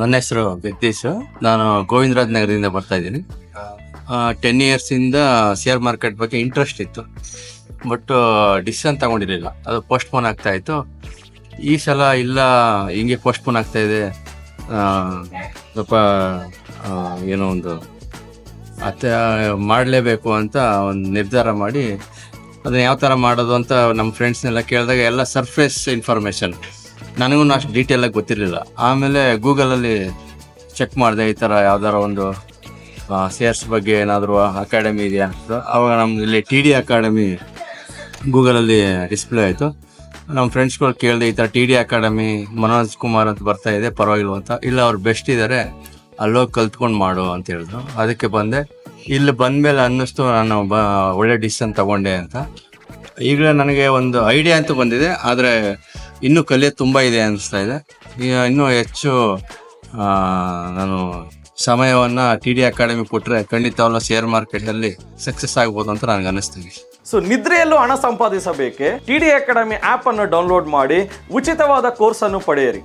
ನನ್ನ ಹೆಸರು ಜಗದೀಶ್. ನಾನು ಗೋವಿಂದರಾಜ್ ನಗರದಿಂದ ಬರ್ತಾ ಇದ್ದೀನಿ. 10 ಇಯರ್ಸಿಂದ ಶೇರ್ ಮಾರ್ಕೆಟ್ ಬಗ್ಗೆ ಇಂಟ್ರೆಸ್ಟ್ ಇತ್ತು, ಬಟ್ ಡಿಸಿಷನ್ ತಗೊಂಡಿರಲಿಲ್ಲ. ಅದು ಪೋಸ್ಟ್ಪೋನ್ ಆಗ್ತಾ ಇತ್ತು. ಈ ಸಲ ಇಲ್ಲ, ಹಿಂಗೆ ಪೋಸ್ಟ್ಪೋನ್ ಆಗ್ತಾ ಇದೆ, ಸ್ವಲ್ಪ ಏನೋ ಒಂದು ಮಾಡಲೇಬೇಕು ಅಂತ ಒಂದು ನಿರ್ಧಾರ ಮಾಡಿ ಅದನ್ನ ಯಾವ ಥರ ಮಾಡೋದು ಅಂತ ನಮ್ಮ ಫ್ರೆಂಡ್ಸ್ನೆಲ್ಲ ಕೇಳಿದಾಗ ಎಲ್ಲ ಸರ್ಫೇಸ್ ಇನ್ಫಾರ್ಮೇಷನ್, ನನಗೂ ಅಷ್ಟು ಡೀಟೇಲಾಗಿ ಗೊತ್ತಿರಲಿಲ್ಲ. ಆಮೇಲೆ ಗೂಗಲಲ್ಲಿ ಚೆಕ್ ಮಾಡಿದೆ, ಈ ಥರ ಯಾವ್ದಾರ ಒಂದು ಶೇರ್ಸ್ ಬಗ್ಗೆ ಏನಾದರೂ ಅಕಾಡೆಮಿ ಇದೆಯಾ ಅಂತ. ಆವಾಗ ನಮ್ದು ಇಲ್ಲಿ TD ಅಕಾಡೆಮಿ ಗೂಗಲಲ್ಲಿ ಡಿಸ್ಪ್ಲೇ ಆಯಿತು. ನಮ್ಮ ಫ್ರೆಂಡ್ಸ್ಗಳು ಕೇಳಿದೆ, ಈ ಥರ TD ಅಕಾಡೆಮಿ ಮನೋಜ್ ಕುಮಾರ್ ಅಂತ ಬರ್ತಾ ಇದೆ, ಪರವಾಗಿಲ್ಲ ಅಂತ. ಇಲ್ಲ, ಅವ್ರು ಬೆಸ್ಟ್ ಇದ್ದಾರೆ, ಅಲ್ಲೋಗಿ ಕಲ್ತ್ಕೊಂಡು ಮಾಡು ಅಂತ ಹೇಳಿದ್ರು. ಅದಕ್ಕೆ ಬಂದೆ. ಇಲ್ಲಿ ಬಂದಮೇಲೆ ಅನ್ನಿಸ್ತು ನಾನು ಒಳ್ಳೆ ಡಿಸಿಷನ್ ತಗೊಂಡೆ ಅಂತ. ಈಗಲೇ ನನಗೆ ಒಂದು ಐಡಿಯಾ ಅಂತೂ ಬಂದಿದೆ, ಆದರೆ ಇನ್ನೂ ಕಲಿಯೋದು ತುಂಬ ಇದೆ ಅನ್ನಿಸ್ತಾ ಇದೆ. ಇನ್ನೂ ಹೆಚ್ಚು ನಾನು ಸಮಯವನ್ನು TD ಅಕಾಡೆಮಿ ಕೊಟ್ಟರೆ ಖಂಡಿತವಾಗ್ಲೂ ಶೇರ್ ಮಾರ್ಕೆಟಲ್ಲಿ ಸಕ್ಸಸ್ ಆಗ್ಬೋದು ಅಂತ ನನಗೆ ಅನ್ನಿಸ್ತೀವಿ. ಸೊ ನಿದ್ರೆಯಲ್ಲೂ ಹಣ ಸಂಪಾದಿಸಬೇಕೆ? TD ಅಕಾಡೆಮಿ ಆ್ಯಪ್ ಅನ್ನು ಡೌನ್ಲೋಡ್ ಮಾಡಿ ಉಚಿತವಾದ ಕೋರ್ಸ್ ಅನ್ನು ಪಡೆಯಿರಿ.